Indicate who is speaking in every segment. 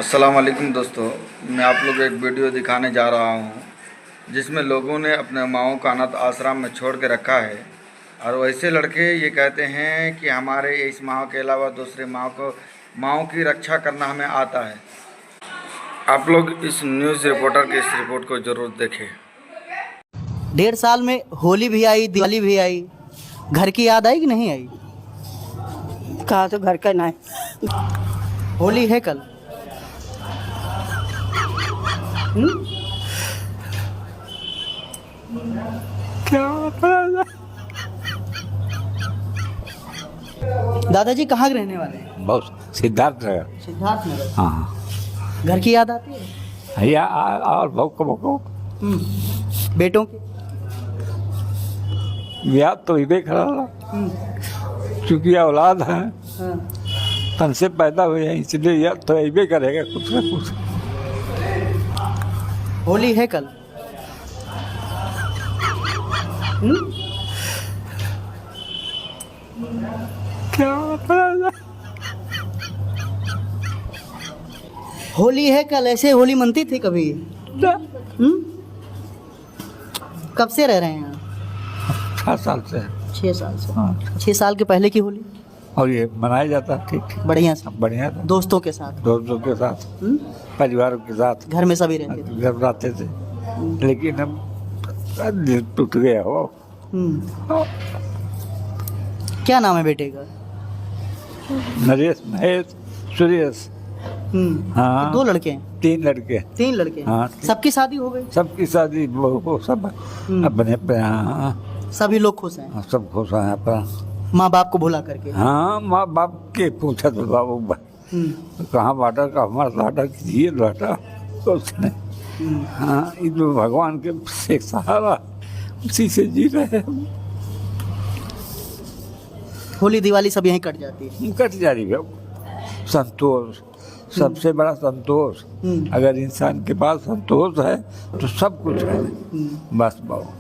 Speaker 1: अस्सलाम वालेकुम दोस्तों, मैं आप लोग एक वीडियो दिखाने जा रहा हूं जिसमें लोगों ने अपने माओं को अनाथ आश्रम में छोड़ के रखा है। और वैसे लड़के ये कहते हैं कि हमारे इस माओ के अलावा दूसरे माओं की रक्षा करना हमें आता है। आप लोग इस न्यूज़ रिपोर्टर के इस रिपोर्ट को ज़रूर देखें।
Speaker 2: 1.5 साल में होली भी आई, दिवाली भी आई, घर की याद आई कि नहीं आई?
Speaker 3: कहा तो घर का ना है।
Speaker 2: होली है कल।
Speaker 3: क्या पता?
Speaker 2: दादाजी कहाँ के रहने वाले हैं?
Speaker 4: बहुत सिद्धार्थ नगर।
Speaker 2: सिद्धार्थ नगर।
Speaker 4: हाँ
Speaker 2: घर की याद आती है?
Speaker 4: भैया और बहु
Speaker 2: बेटों की?
Speaker 4: याद तो ही देख रहा चूँकि औलाद है
Speaker 2: हाँ।
Speaker 4: तन से पैदा हुए हैं, इसलिए याद तो अबे करेगा कुछ न कुछ।
Speaker 2: होली है कल।
Speaker 3: क्या पता?
Speaker 2: होली है कल, ऐसे होली मनती थी कभी? कब से रह रहे हैं यहाँ?
Speaker 4: 6 साल से
Speaker 2: 6 साल से।
Speaker 4: हाँ।
Speaker 2: 6 साल के पहले की होली
Speaker 4: और ये मनाया जाता है ठीक ठीक
Speaker 2: बढ़िया से,
Speaker 4: बढ़िया था।
Speaker 2: दोस्तों के साथ,
Speaker 4: दोस्तों के साथ, परिवार के साथ
Speaker 2: घर में सभी रहते थे।
Speaker 4: घर रहते थे, लेकिन अब दिल टूट गया हो।
Speaker 2: क्या नाम है बेटे का?
Speaker 4: नरेश, महेश, सुरेश। हाँ
Speaker 2: 2 लड़के हैं?
Speaker 4: 3 लड़के।
Speaker 2: 3 लड़के हैं।
Speaker 4: हाँ।
Speaker 2: सबकी शादी हो गई?
Speaker 4: सबकी शादी वो सब अपने पे। हाँ
Speaker 2: सभी लोग खुश हैं?
Speaker 4: सब खुश हैं अपना।
Speaker 2: माँ बाप को भुला करके?
Speaker 4: हाँ माँ बाप के पूछा तो बाबू कहाँ बाटा का हमारा बाटा कीजिए बाटा कुछ नहीं। हाँ ये तो भगवान के एक सहारा, उसी से जी रहे हम।
Speaker 2: होली दिवाली सब यहीं कट जाती है?
Speaker 4: कट जा रही है संतोष, सबसे बड़ा संतोष। अगर इंसान के पास संतोष है तो सब कुछ है। बस बाबू।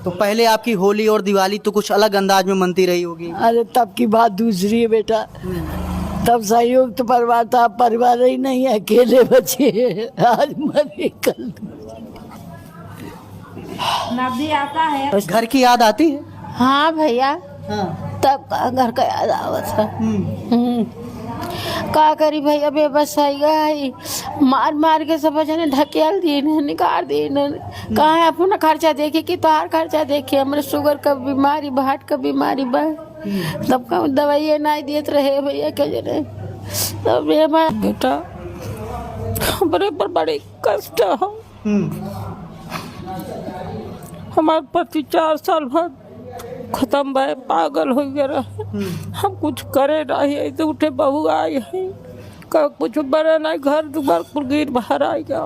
Speaker 2: तो पहले आपकी होली और दिवाली तो कुछ अलग अंदाज में मनती रही होगी?
Speaker 3: अरे तब की बात दूसरी है बेटा। तब संयुक्त परिवार था, परिवार ही नहीं है, अकेले बचे। आज मरे कल
Speaker 5: नब्बी आता है।
Speaker 2: घर की याद आती है?
Speaker 5: हाँ भैया,
Speaker 2: हाँ।
Speaker 5: तब का घर का याद आवत है। का करी भैया, बेबस है मार मार के सब जने ढकेल दिए, निकाल दिए। कहाँ अपना खर्चा देखे कि तोहार खर्चा देखे? हमारे शुगर का बीमारी, हार्ट का बीमारी बा, तब का दवाइयाँ नहीं देते रहे भैया के जने। तब बेटा हमारे पर बड़े कष्ट हो। हमारे पति 4 साल बाद खत्म भय, पागल हो गया। हम कुछ करे नहीं, तो उठे बहू आई है, कुछ बड़ा नहीं, घर दुआर पर गिर बाहर आ गया,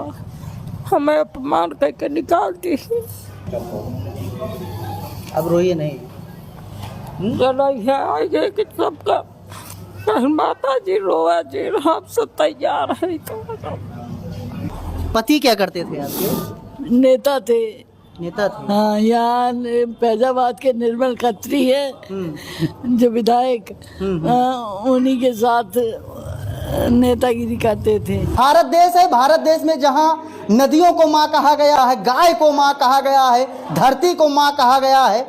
Speaker 5: हमें अपमान करके निकाल दी।
Speaker 2: अब रोइए नहीं।
Speaker 5: आगे कि सबका माता जी रोआ जी, हम सब तैयार है। तो
Speaker 2: पति क्या करते थे आपके?
Speaker 3: नेता थे।
Speaker 2: नेता थे?
Speaker 3: हाँ, यहाँ फैजाबाद के निर्मल खत्री है जो विधायक, उन्हीं के साथ नेतागिरी करते थे।
Speaker 2: भारत देश है, भारत देश में जहाँ नदियों को माँ कहा गया है, गाय को माँ कहा गया है, धरती को माँ कहा गया है,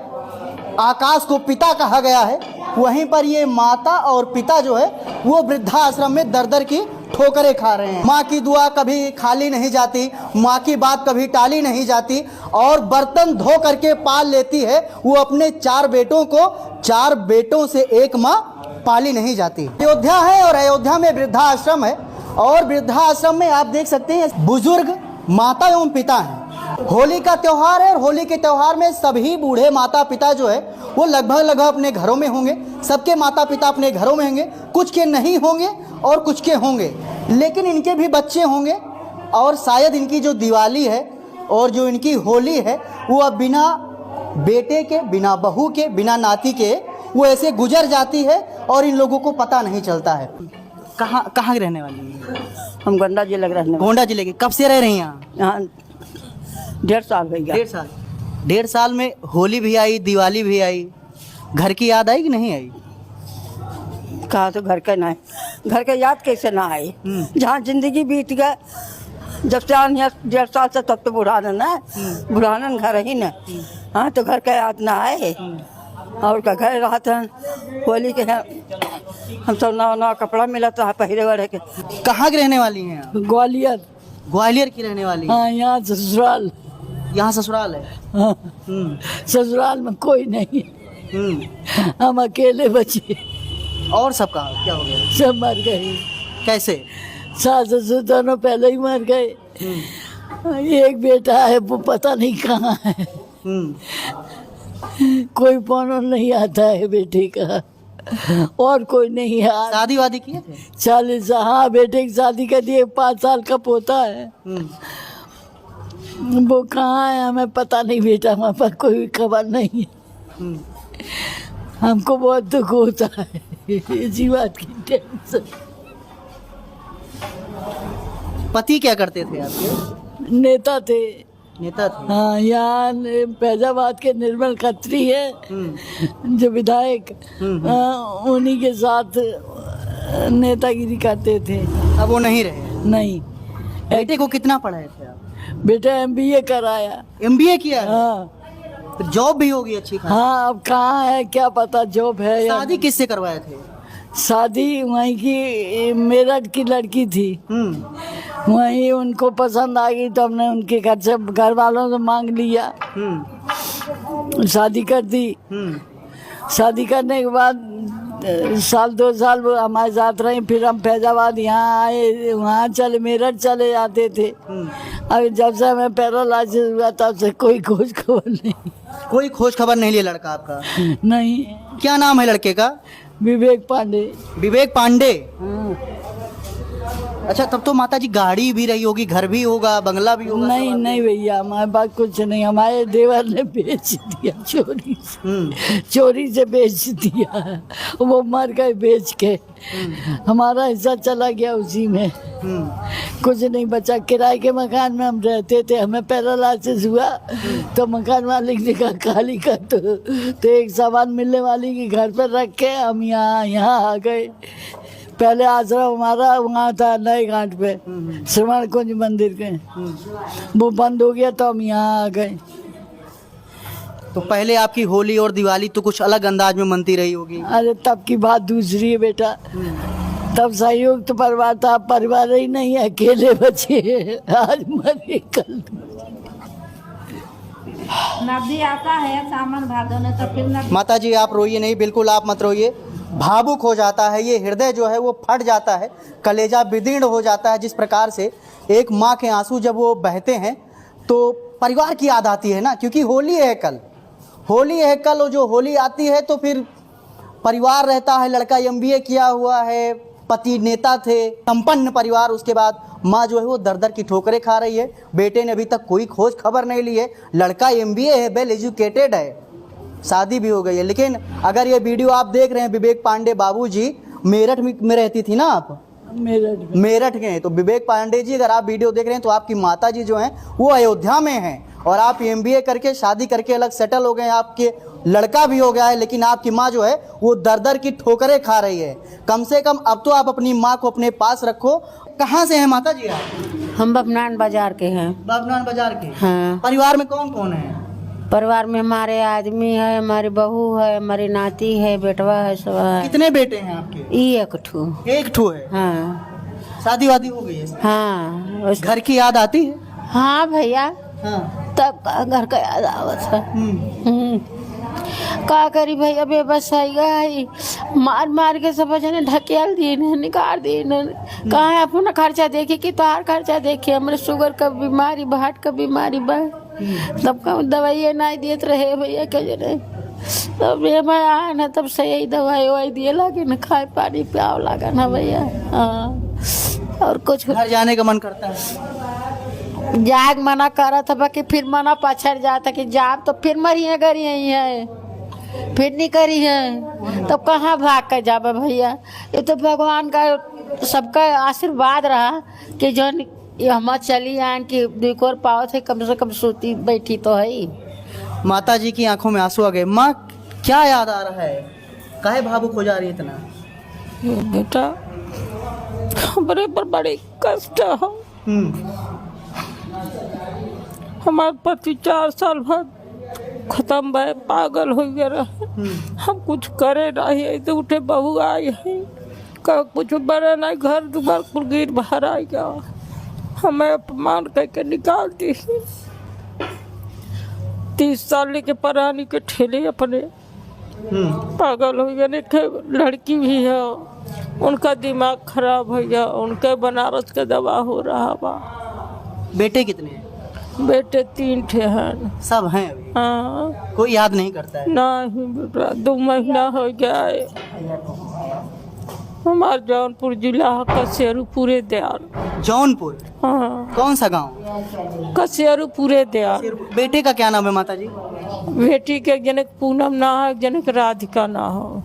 Speaker 2: आकाश को पिता कहा गया है, वहीं पर ये माता और पिता जो है वो वृद्धाश्रम में दर दर की ठोकरें खा रहे हैं। माँ की दुआ कभी खाली नहीं जाती, माँ की बात कभी टाली नहीं जाती, और बर्तन धो करके पाल लेती है वो अपने 4 बेटों को। 4 बेटों से एक माँ पाली नहीं जाती। अयोध्या है और अयोध्या में वृद्धाश्रम है, और वृद्धाश्रम में आप देख सकते हैं बुजुर्ग माता एवं पिता हैं। होली का त्यौहार है और होली के त्यौहार में सभी बूढ़े माता पिता जो है वो लगभग अपने घरों में होंगे। सबके माता पिता अपने घरों में होंगे, कुछ के नहीं होंगे और कुछ के होंगे, लेकिन इनके भी बच्चे होंगे। और शायद इनकी जो दिवाली है और जो इनकी होली है वो अब बिना बेटे के, बिना बहू के, बिना नाती के वो ऐसे गुजर जाती है और इन लोगों को पता नहीं चलता है। कहाँ के रहने वाली हैं?
Speaker 3: हम गोंडा जिले के रहने वाले।
Speaker 2: गोंडा जिले के। कब से रह रही हैं यहाँ?
Speaker 3: 1.5 साल हो गया।
Speaker 2: 1.5 साल। 1.5 साल में होली भी आई, दिवाली भी आई, घर की याद आई कि नहीं आई?
Speaker 6: कहा तो घर का ना, घर का याद कैसे ना आए। जहाँ जिंदगी बीत गया, जब से 1.5 साल से तब तो बुढ़ानन है, बुढ़ानन घर ही ना। हाँ तो घर का याद ना आए। और का घर रहा था होली के है, हम सब नवा नवा कपड़ा मिला था पहले वाले के।
Speaker 2: कहाँ की रहने वाली हैं आप?
Speaker 3: ग्वालियर।
Speaker 2: ग्वालियर की रहने वाली हैं।
Speaker 3: हाँ, यहाँ ससुराल।
Speaker 2: यहाँ ससुराल है।
Speaker 3: हाँ, ससुराल में कोई नहीं, हम अकेले बचे।
Speaker 2: और सब कहाँ क्या हो गया?
Speaker 3: सब मर गए।
Speaker 2: कैसे?
Speaker 3: सास ससुर दोनों पहले ही मर गए। एक बेटा है, वो पता नहीं कहाँ है। कोई फोन नहीं आता है बेटे का, और कोई नहीं है।
Speaker 2: शादी वादी किए थे?
Speaker 3: 40। हाँ, बेटे की शादी कर दी। 5 साल का पोता है। वो कहाँ है हमें पता नहीं बेटा, हमारे पास कोई खबर नहीं है। हमको बहुत दुख होता है इसी बात की टेंशन।
Speaker 2: पति क्या करते थे आपके?
Speaker 3: नेता थे।
Speaker 2: नेता थे।
Speaker 3: हाँ, यहाँ फैजाबाद के निर्मल खत्री है जो विधायक, उन्हीं के साथ नेतागिरी करते थे।
Speaker 2: अब वो नहीं रहे?
Speaker 3: नहीं।
Speaker 2: बेटे को कितना पढ़ाए थे आप?
Speaker 3: बेटा MBA कराया।
Speaker 2: MBA किया है?
Speaker 3: हाँ।
Speaker 2: तो जॉब भी होगी अच्छी खासी।
Speaker 3: हाँ, अब कहाँ है क्या पता जॉब है या
Speaker 2: शादी किससे करवाए थे?
Speaker 3: शादी वहीं की मेरठ की लड़की थी। वहीं उनको पसंद आ गई तो हमने उनके घर से, घर वालों से मांग लिया, शादी कर दी। शादी करने के बाद 1-2 साल वो हमारे साथ रही। फिर हम फैजाबाद यहाँ आए, वहाँ चले, मेरठ चले जाते थे। अब जब से हमें पैरालाइसिस हुआ तब से कोई खोज खबर नहीं।
Speaker 2: कोई खोज खबर नहीं लिया लड़का आपका?
Speaker 3: नहीं।
Speaker 2: क्या नाम है लड़के का?
Speaker 3: विवेक पांडे।
Speaker 2: विवेक पांडे। अच्छा, तब तो माता जी गाड़ी भी रही होगी, घर भी होगा, बंगला भी होगा?
Speaker 3: नहीं नहीं भैया, हमारे पास कुछ नहीं। हमारे देवर ने बेच दिया चोरी से। चोरी से बेच दिया, वो मर गए बेच के। हमारा हिस्सा चला गया उसी में। कुछ नहीं बचा। किराए के मकान में हम रहते थे। हमें पैरालाइसिस हुआ तो मकान मालिक ने कहा खाली कर दो, तो एक सामान मिलने वाली के घर पर रख के हम यहाँ आ गए। पहले आश्रम हमारा वहाँ था नए घाट पे, श्रवण कुंज मंदिर के, वो बंद हो गया तो हम यहाँ आ गए।
Speaker 2: तो पहले आपकी होली और दिवाली तो कुछ अलग अंदाज में मनती रही होगी?
Speaker 3: अरे तब की बात दूसरी है बेटा। तब सहयोग तो परिवार था, परिवार ही नहीं है, अकेले बचे। आज मरे कल।
Speaker 7: नदी आता है सामान भादों ने तो फिर नदी।
Speaker 2: माता जी आप रोइए नहीं, बिल्कुल आप मत रोइए। भावुक हो जाता है ये हृदय, जो है वो फट जाता है, कलेजा विदीर्ण हो जाता है। जिस प्रकार से एक माँ के आंसू जब वो बहते हैं तो परिवार की याद आती है ना, क्योंकि होली है कल, होली है कल। और जो होली आती है तो फिर परिवार रहता है। लड़का MBA किया हुआ है, पति नेता थे, संपन्न परिवार। उसके बाद माँ जो है वो दर दर की ठोकरें खा रही है। बेटे ने अभी तक कोई खोज खबर नहीं ली है। लड़का MBA है, वेल एजुकेटेड है, शादी भी हो गई है। लेकिन अगर ये वीडियो आप देख रहे हैं, विवेक पांडे बाबूजी मेरठ में रहती थी ना आप? मेरठ के हैं। तो विवेक पांडे जी अगर आप वीडियो देख रहे हैं तो आपकी माता जी जो हैं वो अयोध्या में हैं, और आप MBA करके शादी करके अलग सेटल हो गए हैं, आपके लड़का भी हो गया है। लेकिन आपकी माँ जो है वो दर दर की ठोकरें खा रही है। कम से कम अब तो आप अपनी माँ को अपने पास रखो। कहाँ से हैं माता जी आप?
Speaker 5: हम बपनान बाजार के हैं।
Speaker 2: बाबनान बाजार के?
Speaker 5: हाँ।
Speaker 2: परिवार में कौन कौन है?
Speaker 5: परिवार में हमारे आदमी है, हमारी बहू है, हमारी नाती है, बेटवा है, सब है।
Speaker 2: कितने बेटे हैं आपके?
Speaker 5: एक ठू।
Speaker 2: एक ठू है।
Speaker 5: हाँ।
Speaker 2: शादी वादी हो गई है?
Speaker 5: हाँ।
Speaker 2: घर की याद आती है?
Speaker 5: हाँ भैया।
Speaker 2: हाँ।
Speaker 5: तब का घर का याद आवत है। का करी भैया, बेबस है, मार मार के सब जने ढकेल दिए, निकाल दिए। कहाँ है अपना खर्चा देखे कि तोहार खर्चा देखे। हमारे शुगर का बीमारी, हार्ट का बीमारी बा, तब का दवाई नहीं देते रहे भैया के जने। तब ये मैं आया ना तब से यही दवाई ववाई दिए लगे न, खाए पानी प्याव लगा ना भैया। हाँ, और कुछ
Speaker 2: घर जाने का मन करता है?
Speaker 5: जाग मना करा था बाकी फिर मना पछड़ जाता कि जाब तो फिर मरिए करी है, फिर नहीं करी है तो कहाँ भाग कर जाबे भैया। ये तो भगवान का सबका आशीर्वाद रहा कि जो हम चली आन की दुकोर पाओ थे, कम से कम सूती बैठी तो है।
Speaker 2: माता जी की आंखों में आंसू आ गए। माँ क्या याद आ रहा है? काहे भावुक हो जा रही है इतना?
Speaker 5: बेटा हमरे पर बड़ी कष्ट है। हमारे पति 4 साल बाद खत्म भय पागल हो गया रहे। हम कुछ करे नहीं तो उठे बहू आई है का कुछ बड़े नहीं घर दुबार कुल गिर बाहर आ गया। हमें अपमान करके निकाल दी। 30 साल के परानी के ठेले अपने पागल हो गया। लड़की भी है उनका दिमाग खराब हो गया। उनके बनारस का दवा हो रहा बा।
Speaker 2: बेटे कितने हैं?
Speaker 5: बेटे 3 ठे हैं।
Speaker 2: सब हैं अभी?
Speaker 5: हाँ
Speaker 2: कोई याद नहीं करता है?
Speaker 5: नहीं बेटा 2 महीना हो गया है। हमारे जौनपुर जिला कसेरू पूरे दयाल।
Speaker 2: जौनपुर?
Speaker 5: हाँ
Speaker 2: कौन सा गांव?
Speaker 5: कसेरू पूरे दयाल।
Speaker 2: बेटे का क्या नाम है माता जी?
Speaker 5: बेटी के जनक पूनम ना हो जनक राधिका ना हो।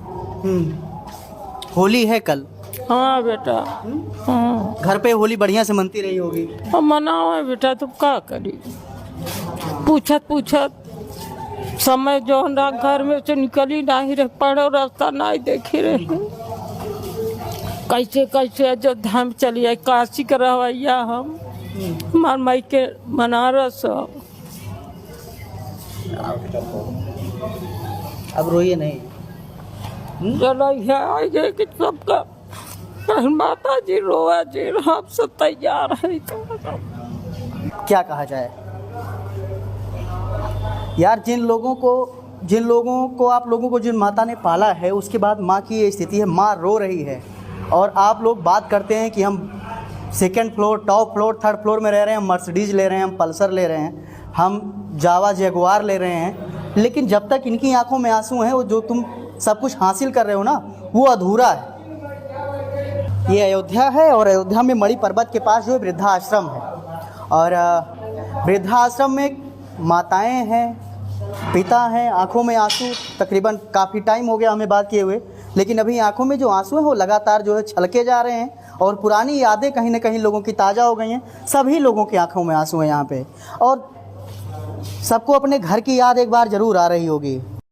Speaker 2: होली है कल?
Speaker 5: हाँ बेटा। हाँ
Speaker 2: घर पे होली बढ़िया से मनती रही होगी?
Speaker 5: हम मनाओ है बेटा तुम क्या करी। पूछत समय जो घर में से निकली नहीं रह पड़ो रास्ता नहीं देखी रही। कैसे अयोध्या में चलिए काशी का रवैया हम हमार माई के बनारस।
Speaker 2: अब रोइए नहीं।
Speaker 5: चलो आगे कि सबका माता जी रोआ जी हम सब तैयार है। तो
Speaker 2: क्या कहा जाए यार, जिन लोगों को आप लोगों को जिन माता ने पाला है उसके बाद माँ की ये स्थिति है। माँ रो रही है और आप लोग बात करते हैं कि हम 2nd floor, top floor, 3rd floor में रह रहे हैं, हम मर्सिडीज़ ले रहे हैं, हम पल्सर ले रहे हैं, हम जावा जगुआर ले रहे हैं, लेकिन जब तक इनकी आंखों में आंसू हैं वो जो तुम सब कुछ हासिल कर रहे हो ना वो अधूरा है। ये अयोध्या है और अयोध्या में मणि पर्वत के पास जो है वृद्धाश्रम है और वृद्धाश्रम में माताएं हैं, पिता हैं, आंखों में आंसू। तकरीबन काफ़ी टाइम हो गया हमें बात किए हुए, लेकिन अभी आंखों में जो आंसू हैं वो लगातार जो है छलके जा रहे हैं और पुरानी यादें कहीं ना कहीं लोगों की ताज़ा हो गई हैं। सभी लोगों की आंखों में आंसू हैं यहाँ पे और सबको अपने घर की याद एक बार ज़रूर आ रही होगी।